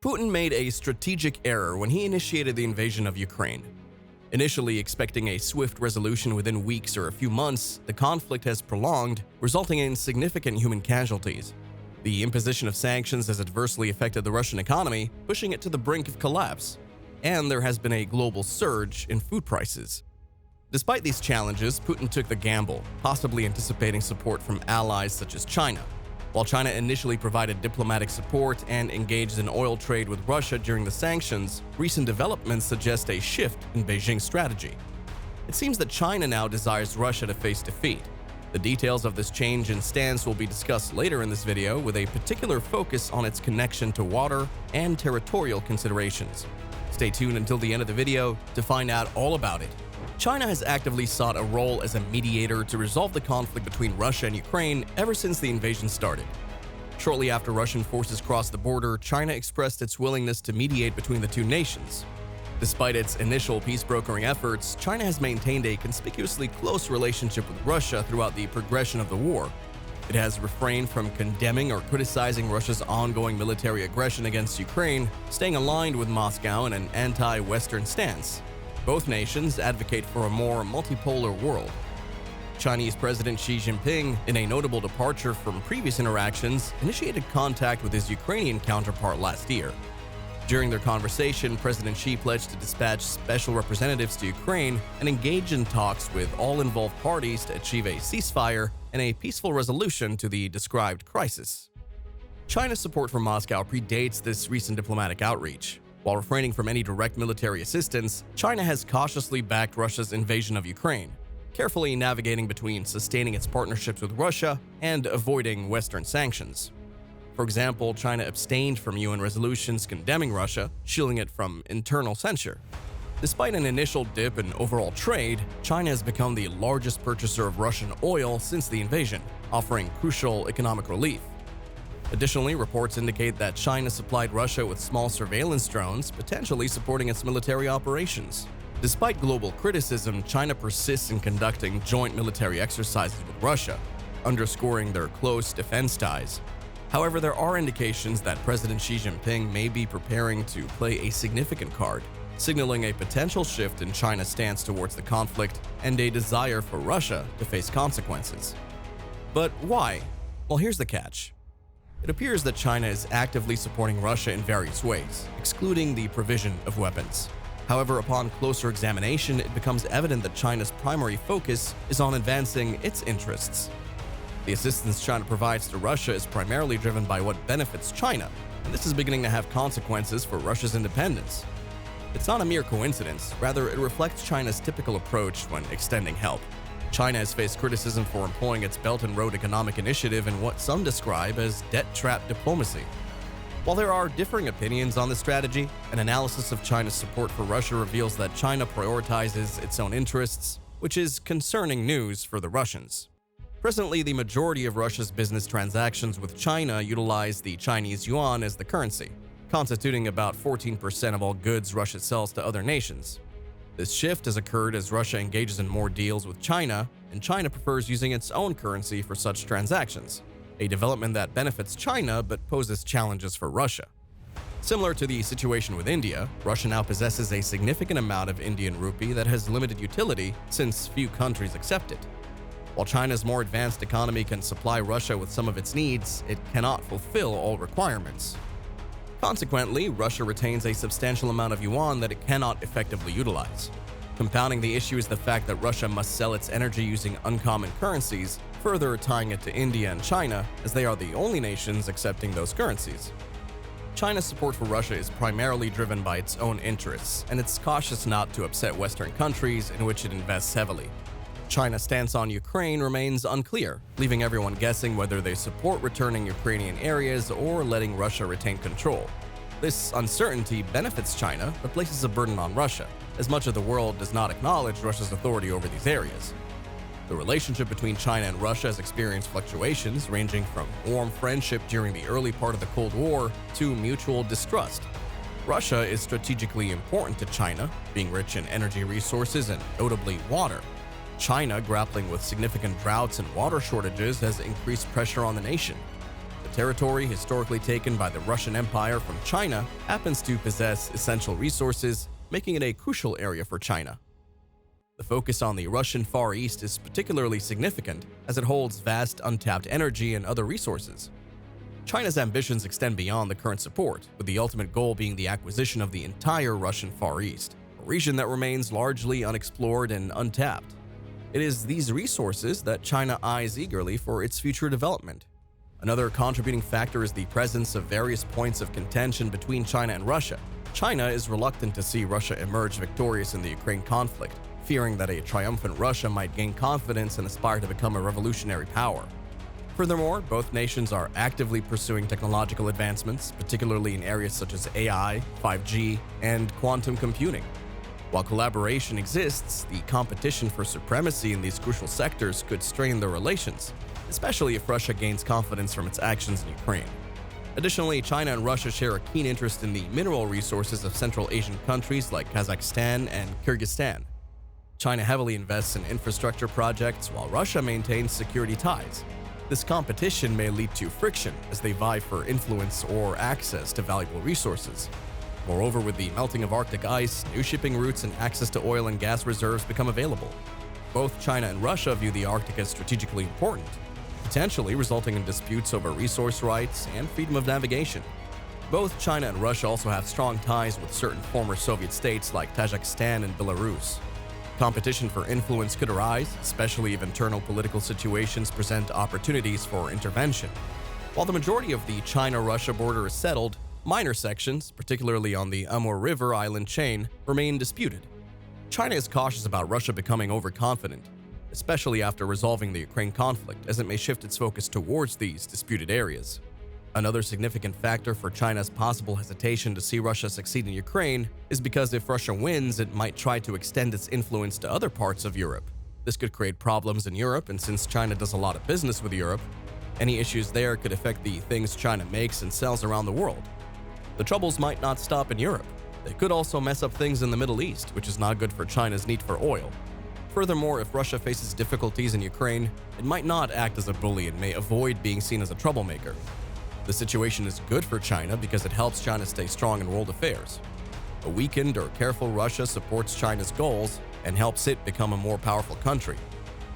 Putin made a strategic error when he initiated the invasion of Ukraine. Initially expecting a swift resolution within weeks or a few months, the conflict has prolonged, resulting in significant human casualties. The imposition of sanctions has adversely affected the Russian economy, pushing it to the brink of collapse. And there has been a global surge in food prices. Despite these challenges, Putin took the gamble, possibly anticipating support from allies such as China. While China initially provided diplomatic support and engaged in oil trade with Russia during the sanctions, recent developments suggest a shift in Beijing's strategy. It seems that China now desires Russia to face defeat. The details of this change in stance will be discussed later in this video, with a particular focus on its connection to water and territorial considerations. Stay tuned until the end of the video to find out all about it. China has actively sought a role as a mediator to resolve the conflict between Russia and Ukraine ever since the invasion started. Shortly after Russian forces crossed the border, China expressed its willingness to mediate between the two nations. Despite its initial peace-brokering efforts, China has maintained a conspicuously close relationship with Russia throughout the progression of the war. It has refrained from condemning or criticizing Russia's ongoing military aggression against Ukraine, staying aligned with Moscow in an anti-Western stance. Both nations advocate for a more multipolar world. Chinese President Xi Jinping, in a notable departure from previous interactions, initiated contact with his Ukrainian counterpart last year. During their conversation, President Xi pledged to dispatch special representatives to Ukraine and engage in talks with all involved parties to achieve a ceasefire and a peaceful resolution to the described crisis. China's support for Moscow predates this recent diplomatic outreach. While refraining from any direct military assistance, China has cautiously backed Russia's invasion of Ukraine, carefully navigating between sustaining its partnerships with Russia and avoiding Western sanctions. For example, China abstained from UN resolutions condemning Russia, shielding it from internal censure. Despite an initial dip in overall trade, China has become the largest purchaser of Russian oil since the invasion, offering crucial economic relief. Additionally, reports indicate that China supplied Russia with small surveillance drones, potentially supporting its military operations. Despite global criticism, China persists in conducting joint military exercises with Russia, underscoring their close defense ties. However, there are indications that President Xi Jinping may be preparing to play a significant card, signaling a potential shift in China's stance towards the conflict and a desire for Russia to face consequences. But why? Well, here's the catch. It appears that China is actively supporting Russia in various ways, excluding the provision of weapons. However, upon closer examination, it becomes evident that China's primary focus is on advancing its interests. The assistance China provides to Russia is primarily driven by what benefits China, and this is beginning to have consequences for Russia's independence. It's not a mere coincidence, rather it reflects China's typical approach when extending help. China has faced criticism for employing its Belt and Road Economic Initiative in what some describe as debt-trap diplomacy. While there are differing opinions on this strategy, an analysis of China's support for Russia reveals that China prioritizes its own interests, which is concerning news for the Russians. Presently, the majority of Russia's business transactions with China utilize the Chinese yuan as the currency, constituting about 14% of all goods Russia sells to other nations. This shift has occurred as Russia engages in more deals with China, and China prefers using its own currency for such transactions, a development that benefits China but poses challenges for Russia. Similar to the situation with India, Russia now possesses a significant amount of Indian rupee that has limited utility since few countries accept it. While China's more advanced economy can supply Russia with some of its needs, it cannot fulfill all requirements. Consequently, Russia retains a substantial amount of yuan that it cannot effectively utilize. Compounding the issue is the fact that Russia must sell its energy using uncommon currencies, further tying it to India and China, as they are the only nations accepting those currencies. China's support for Russia is primarily driven by its own interests, and it's cautious not to upset Western countries in which it invests heavily. China's stance on Ukraine remains unclear, leaving everyone guessing whether they support returning Ukrainian areas or letting Russia retain control. This uncertainty benefits China, but places a burden on Russia, as much of the world does not acknowledge Russia's authority over these areas. The relationship between China and Russia has experienced fluctuations ranging from warm friendship during the early part of the Cold War to mutual distrust. Russia is strategically important to China, being rich in energy resources and notably water. China, grappling with significant droughts and water shortages, has increased pressure on the nation. The The territory historically taken by the Russian Empire from China happens to possess essential resources, making it a crucial area for China. The focus on the Russian Far East is particularly significant as it holds vast untapped energy and other resources. China's ambitions extend beyond the current support, with the ultimate goal being the acquisition of the entire Russian Far East, a region that remains largely unexplored and untapped. It is these resources that China eyes eagerly for its future development. Another contributing factor is the presence of various points of contention between China and Russia. China is reluctant to see Russia emerge victorious in the Ukraine conflict, fearing that a triumphant Russia might gain confidence and aspire to become a revolutionary power. Furthermore, both nations are actively pursuing technological advancements, particularly in areas such as AI, 5G, and quantum computing. While collaboration exists, the competition for supremacy in these crucial sectors could strain their relations, especially if Russia gains confidence from its actions in Ukraine. Additionally, China and Russia share a keen interest in the mineral resources of Central Asian countries like Kazakhstan and Kyrgyzstan. China heavily invests in infrastructure projects while Russia maintains security ties. This competition may lead to friction as they vie for influence or access to valuable resources. Moreover, with the melting of Arctic ice, new shipping routes and access to oil and gas reserves become available. Both China and Russia view the Arctic as strategically important, potentially resulting in disputes over resource rights and freedom of navigation. Both China and Russia also have strong ties with certain former Soviet states like Tajikistan and Belarus. Competition for influence could arise, especially if internal political situations present opportunities for intervention. While the majority of the China-Russia border is settled, minor sections, particularly on the Amur River island chain, remain disputed. China is cautious about Russia becoming overconfident, especially after resolving the Ukraine conflict, as it may shift its focus towards these disputed areas. Another significant factor for China's possible hesitation to see Russia succeed in Ukraine is because if Russia wins, it might try to extend its influence to other parts of Europe. This could create problems in Europe, and since China does a lot of business with Europe, any issues there could affect the things China makes and sells around the world. The troubles might not stop in Europe. They could also mess up things in the Middle East, which is not good for China's need for oil. Furthermore, if Russia faces difficulties in Ukraine, it might not act as a bully and may avoid being seen as a troublemaker. The situation is good for China because it helps China stay strong in world affairs. A weakened or careful Russia supports China's goals and helps it become a more powerful country.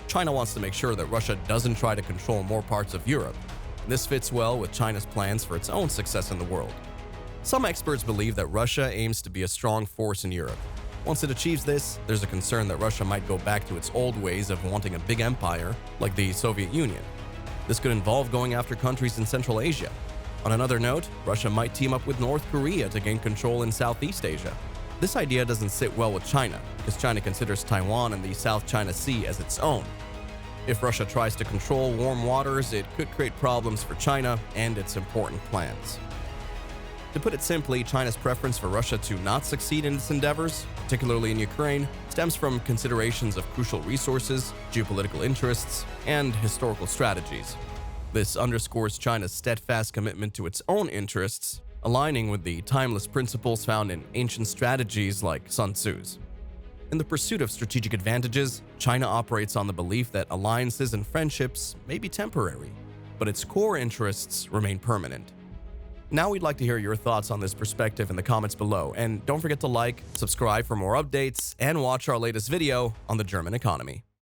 China wants to make sure that Russia doesn't try to control more parts of Europe. This fits well with China's plans for its own success in the world. Some experts believe that Russia aims to be a strong force in Europe. Once it achieves this, there's a concern that Russia might go back to its old ways of wanting a big empire like the Soviet Union. This could involve going after countries in Central Asia. On another note, Russia might team up with North Korea to gain control in Southeast Asia. This idea doesn't sit well with China, because China considers Taiwan and the South China Sea as its own. If Russia tries to control warm waters, it could create problems for China and its important plans. To put it simply, China's preference for Russia to not succeed in its endeavors, particularly in Ukraine, stems from considerations of crucial resources, geopolitical interests, and historical strategies. This underscores China's steadfast commitment to its own interests, aligning with the timeless principles found in ancient strategies like Sun Tzu's. In the pursuit of strategic advantages, China operates on the belief that alliances and friendships may be temporary, but its core interests remain permanent. Now we'd like to hear your thoughts on this perspective in the comments below, and don't forget to like, subscribe for more updates, and watch our latest video on the German economy.